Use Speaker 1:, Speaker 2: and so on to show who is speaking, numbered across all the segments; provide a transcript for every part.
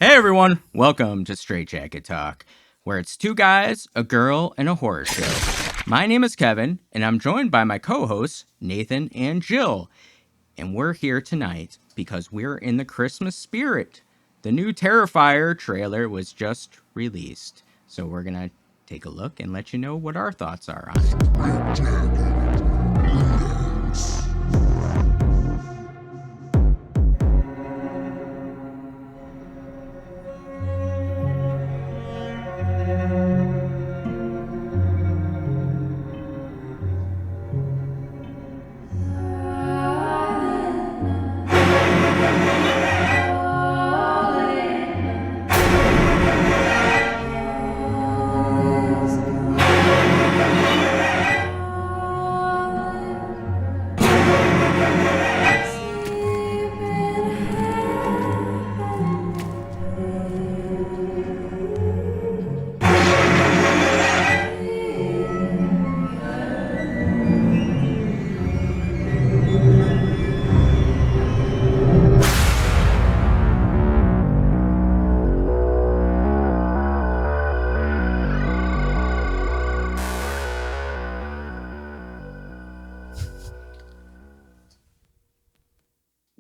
Speaker 1: Hey everyone, welcome to Straitjacket Talk, where it's two guys, a girl, and a horror show. My name is Kevin, and I'm joined by my co-hosts, Nathan and Gill. And we're here tonight because we're in the Christmas spirit. The new Terrifier trailer was just released, so we're gonna take a look and let you know what our thoughts are on it.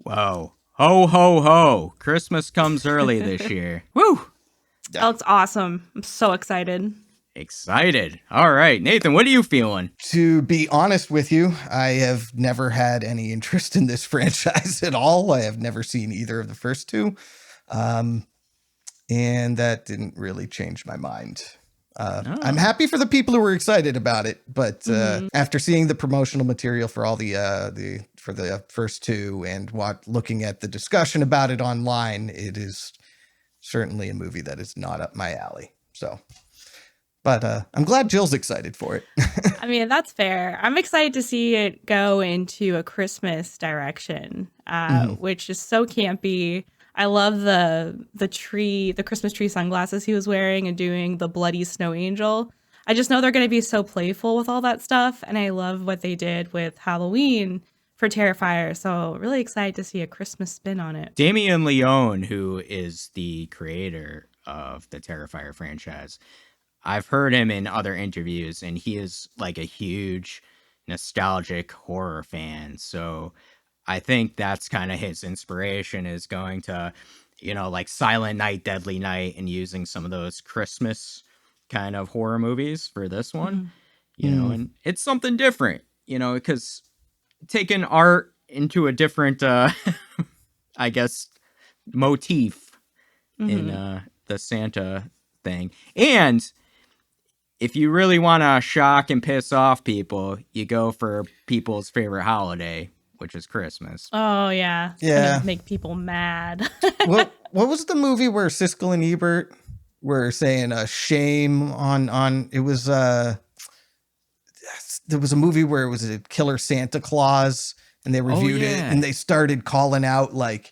Speaker 1: Whoa. Ho, ho, ho. Christmas comes early this year. Woo!
Speaker 2: That looks awesome. I'm so excited.
Speaker 1: Excited. All right. Nathan, what are you feeling?
Speaker 3: To be honest with you, I have never had any interest in this franchise at all. I have never seen either of the first two. And that didn't really change my mind. I'm happy for the people who were excited about it, but after seeing the promotional material for all the first two and looking at the discussion about it online, it is certainly a movie that is not up my alley. So, but I'm glad Jill's excited for it.
Speaker 2: I mean, that's fair. I'm excited to see it go into a Christmas direction, which is so campy. I love the Christmas tree sunglasses he was wearing and doing the bloody snow angel. I just know they're going to be so playful with all that stuff. And I love what they did with Halloween for Terrifier. So really excited to see a Christmas spin on it.
Speaker 1: Damien Leone, who is the creator of the Terrifier franchise, I've heard him in other interviews, and he is like a huge nostalgic horror fan. So I think that's kind of his inspiration, is going to, like Silent Night, Deadly Night, and using some of those Christmas kind of horror movies for this one, and it's something different, because taking art into a different, I guess, motif in the Santa thing. And if you really want to shock and piss off people, you go for people's favorite holiday, which is Christmas.
Speaker 2: Oh, yeah. It's gonna make people mad.
Speaker 3: What was the movie where Siskel and Ebert were saying shame on it was there was a movie where it was a killer Santa Claus, and they reviewed it, and they started calling out like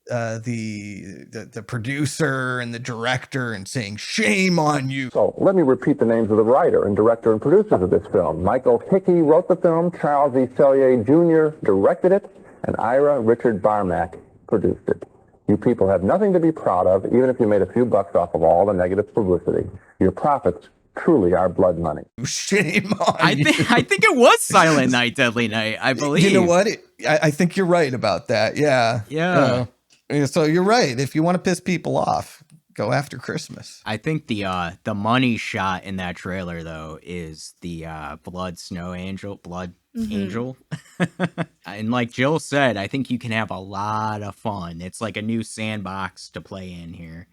Speaker 3: the producer and the director and saying, shame on you.
Speaker 4: So let me repeat the names of the writer and director and producers of this film. Michael Hickey wrote the film, Charles E. Sellier Jr. directed it, and Ira Richard Barmack produced it. You people have nothing to be proud of, even if you made a few bucks off of all the negative publicity. Your profits truly are blood money.
Speaker 3: Shame on you.
Speaker 1: I think it was Silent Night, Deadly Night, I believe.
Speaker 3: You know what? I think you're right about that. Yeah.
Speaker 1: Yeah.
Speaker 3: So you're right. If you want to piss people off, go after Christmas.
Speaker 1: I think the money shot in that trailer, though, is the blood angel. And like Jill said, I think you can have a lot of fun. It's like a new sandbox to play in here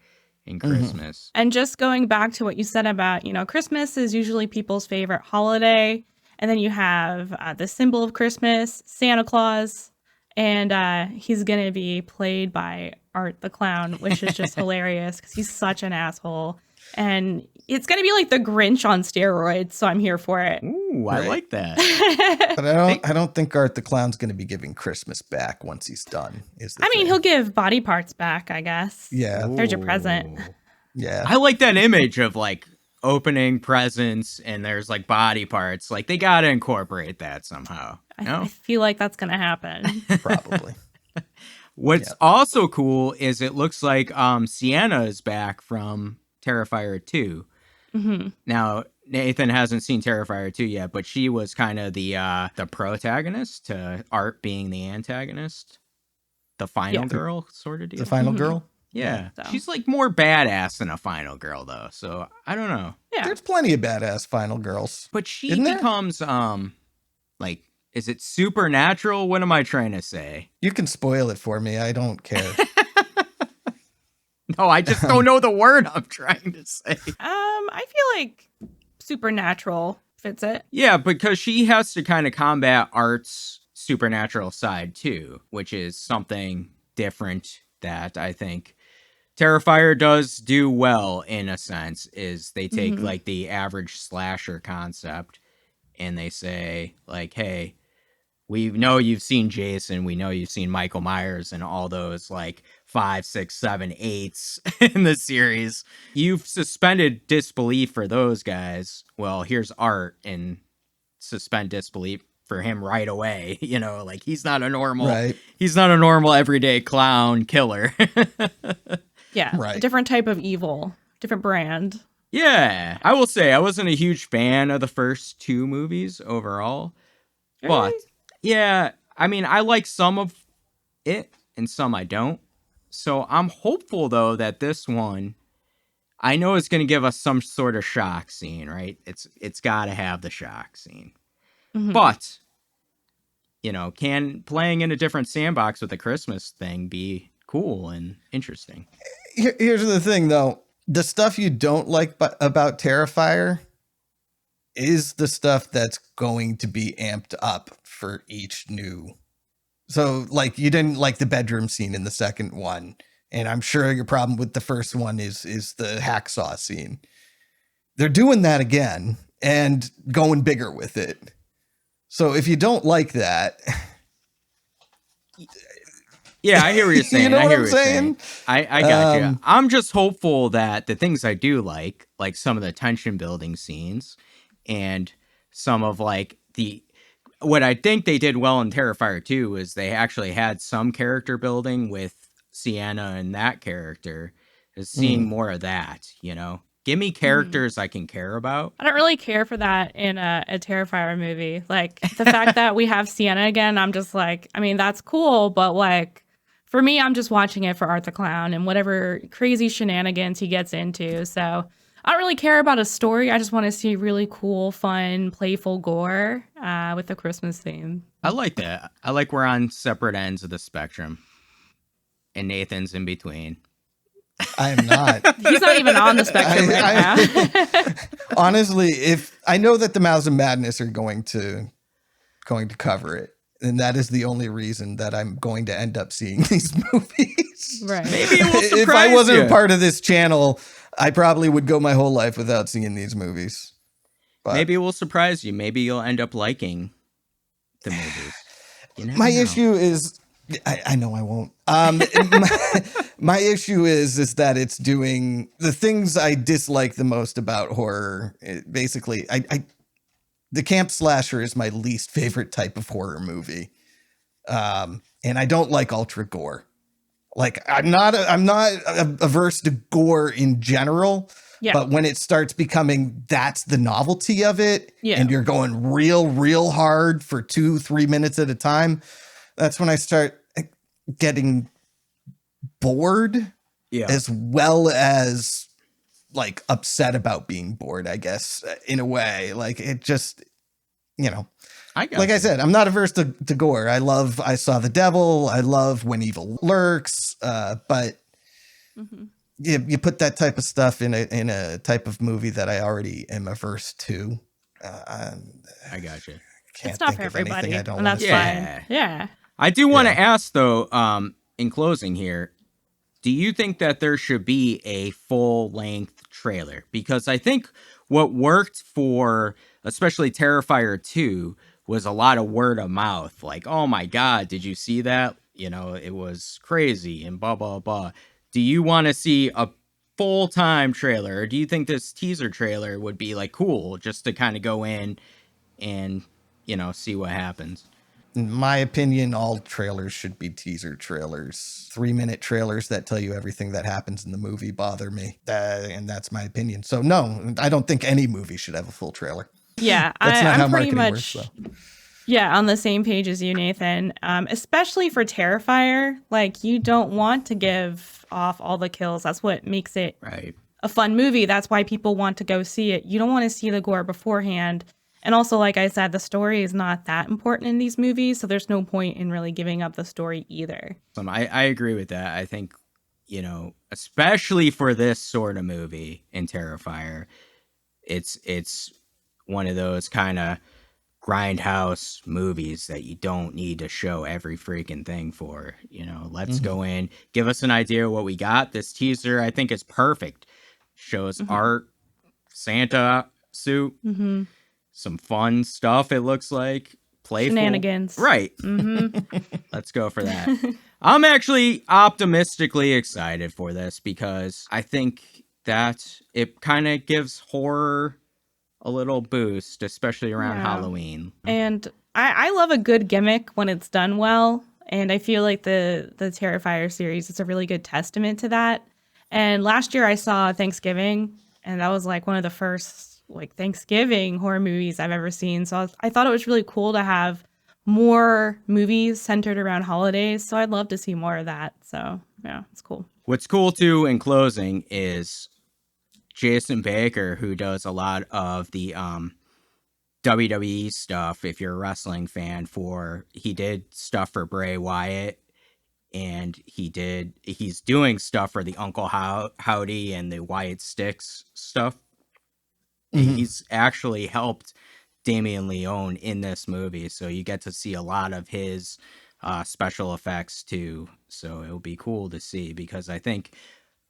Speaker 1: in Christmas.
Speaker 2: And just going back to what you said about, Christmas is usually people's favorite holiday. And then you have the symbol of Christmas, Santa Claus. And he's going to be played by Art the Clown, which is just hilarious because he's such an asshole. And it's going to be like the Grinch on steroids, so I'm here for it.
Speaker 1: Ooh, I like that.
Speaker 3: But I don't think Art the Clown's going to be giving Christmas back once he's done.
Speaker 2: He'll give body parts back, I guess.
Speaker 3: Yeah.
Speaker 2: There's your present.
Speaker 3: Yeah.
Speaker 1: I like that image of like opening presents and there's like body parts. Like they got to incorporate that somehow.
Speaker 2: I feel like that's going to happen.
Speaker 3: Probably.
Speaker 1: What's also cool is it looks like Sienna is back from Terrifier 2.
Speaker 2: Mm-hmm.
Speaker 1: Now, Nathan hasn't seen Terrifier 2 yet, but she was kind of the protagonist to Art being the antagonist. The final girl sort of deal.
Speaker 3: The final girl?
Speaker 1: Yeah.
Speaker 2: So.
Speaker 1: She's like more badass than a final girl though. So I don't know.
Speaker 2: Yeah.
Speaker 3: There's plenty of badass final girls.
Speaker 1: But she
Speaker 3: Isn't there?
Speaker 1: becomes like, is it supernatural? What am I trying to say?
Speaker 3: You can spoil it for me. I don't care.
Speaker 1: No, I just don't know the word I'm trying to say.
Speaker 2: I feel like supernatural fits it.
Speaker 1: Yeah, because she has to kind of combat Art's supernatural side too, which is something different that I think Terrifier does do well in a sense. Is they take like the average slasher concept and they say like, hey, we know you've seen Jason, we know you've seen Michael Myers and all those like 5, 6, 7, 8s in the series. You've suspended disbelief for those guys. Well, here's Art and suspend disbelief for him right away. You know, like he's not a normal, he's not a normal everyday clown killer.
Speaker 2: Yeah, a different type of evil, different brand.
Speaker 1: Yeah, I will say I wasn't a huge fan of the first 2 movies overall, but yeah, I mean, I like some of it and some I don't. So I'm hopeful though that this one, I know it's going to give us some sort of shock scene, right? It's got to have the shock scene. But you know, can playing in a different sandbox with the Christmas thing be cool and interesting?
Speaker 3: Here's the thing, though. The stuff you don't like about Terrifier is the stuff that's going to be amped up for each new. So, like, you didn't like the bedroom scene in the second one. And I'm sure your problem with the first one is the hacksaw scene. They're doing that again and going bigger with it. So if you don't like that...
Speaker 1: Yeah, I hear what you're saying.
Speaker 3: You know
Speaker 1: I hear
Speaker 3: what I'm saying?
Speaker 1: I got you. I'm just hopeful that the things I do like some of the tension building scenes and some of like what I think they did well in Terrifier 2 is they actually had some character building with Sienna and that character, is seeing more of that, you know? Give me characters I can care about.
Speaker 2: I don't really care for that in a Terrifier movie. Like, the fact that we have Sienna again, I'm just like, I mean, that's cool, but like, for me, I'm just watching it for Art the Clown and whatever crazy shenanigans he gets into. So I don't really care about a story. I just want to see really cool, fun, playful gore with the Christmas theme.
Speaker 1: I like that. I like we're on separate ends of the spectrum. And Nathan's in between.
Speaker 3: I am not.
Speaker 2: He's not even on the spectrum right now.
Speaker 3: Honestly, if I know that the Mouths of Madness are going to cover it, and that is the only reason that I'm going to end up seeing these movies.
Speaker 2: Right.
Speaker 1: Maybe it will surprise
Speaker 3: if I wasn't
Speaker 1: you.
Speaker 3: a part of this channel, I probably would go my whole life without seeing these movies. But
Speaker 1: Maybe it will surprise you. Maybe you'll end up liking the movies. You never
Speaker 3: my
Speaker 1: know.
Speaker 3: issue is, I know I won't. My issue is that it's doing the things I dislike the most about horror. Basically, the camp slasher is my least favorite type of horror movie. And I don't like ultra gore. Like, I'm not averse to gore in general.
Speaker 2: Yeah.
Speaker 3: But when it starts becoming, that's the novelty of it.
Speaker 2: Yeah.
Speaker 3: And you're going real hard for 2-3 minutes at a time. That's when I start getting bored.
Speaker 1: Yeah.
Speaker 3: As well as like upset about being bored, I guess, in a way. Like, it just, you know, like I said, I'm not averse to gore. I Saw the Devil. I love When Evil Lurks. But you put that type of stuff in a type of movie that I already am averse to.
Speaker 1: I got you.
Speaker 2: It's not for everybody,
Speaker 3: I don't
Speaker 2: and that's
Speaker 1: Yeah.
Speaker 2: fine. Yeah.
Speaker 1: I do want to ask though, in closing here, do you think that there should be a full-length trailer? Because I think what worked for especially Terrifier 2 was a lot of word of mouth. Like, oh my God, did you see that? You know, it was crazy and blah, blah, blah. Do you want to see a full-time trailer? Or do you think this teaser trailer would be like cool just to kind of go in and, you know, see what happens?
Speaker 3: In my opinion, all trailers should be teaser trailers. 3-minute trailers that tell you everything that happens in the movie bother me. And that's my opinion. So no, I don't think any movie should have a full trailer.
Speaker 2: Yeah,
Speaker 3: That's not
Speaker 2: I'm
Speaker 3: how
Speaker 2: pretty
Speaker 3: marketing
Speaker 2: much
Speaker 3: works, though.
Speaker 2: yeah on the same page as you, Nathan. Especially for Terrifier, like you don't want to give off all the kills. That's what makes it
Speaker 1: Right.
Speaker 2: a fun movie. That's why people want to go see it. You don't want to see the gore beforehand. And also, like I said, the story is not that important in these movies, so there's no point in really giving up the story either.
Speaker 1: I agree with that. I think, especially for this sort of movie in Terrifier, it's one of those kind of grindhouse movies that you don't need to show every freaking thing for. Let's go in, give us an idea of what we got. This teaser, I think, is perfect. Shows art, Santa suit, some fun stuff. It looks like playful
Speaker 2: Shenanigans,
Speaker 1: right? Let's go for that. I'm actually optimistically excited for this because I think that it kind of gives horror a little boost, especially around Halloween.
Speaker 2: And I love a good gimmick when it's done well. And I feel like the Terrifier series is a really good testament to that. And last year I saw Thanksgiving, and that was like one of the first like Thanksgiving horror movies I've ever seen. So I thought it was really cool to have more movies centered around holidays. So I'd love to see more of that. So yeah, it's cool.
Speaker 1: What's cool too in closing is Jason Baker, who does a lot of the WWE stuff. If you're a wrestling fan, he did stuff for Bray Wyatt, and he's doing stuff for the Uncle Howdy and the Wyatt Sticks stuff. He's actually helped Damien Leone in this movie, so you get to see a lot of his special effects too. So it'll be cool to see, because I think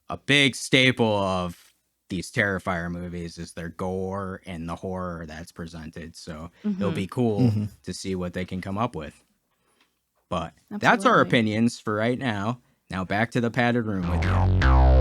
Speaker 1: a big staple of these Terrifier movies is their gore and the horror that's presented. So it'll be cool to see what they can come up with. But that's our opinions for right now. Now back to the padded room with you.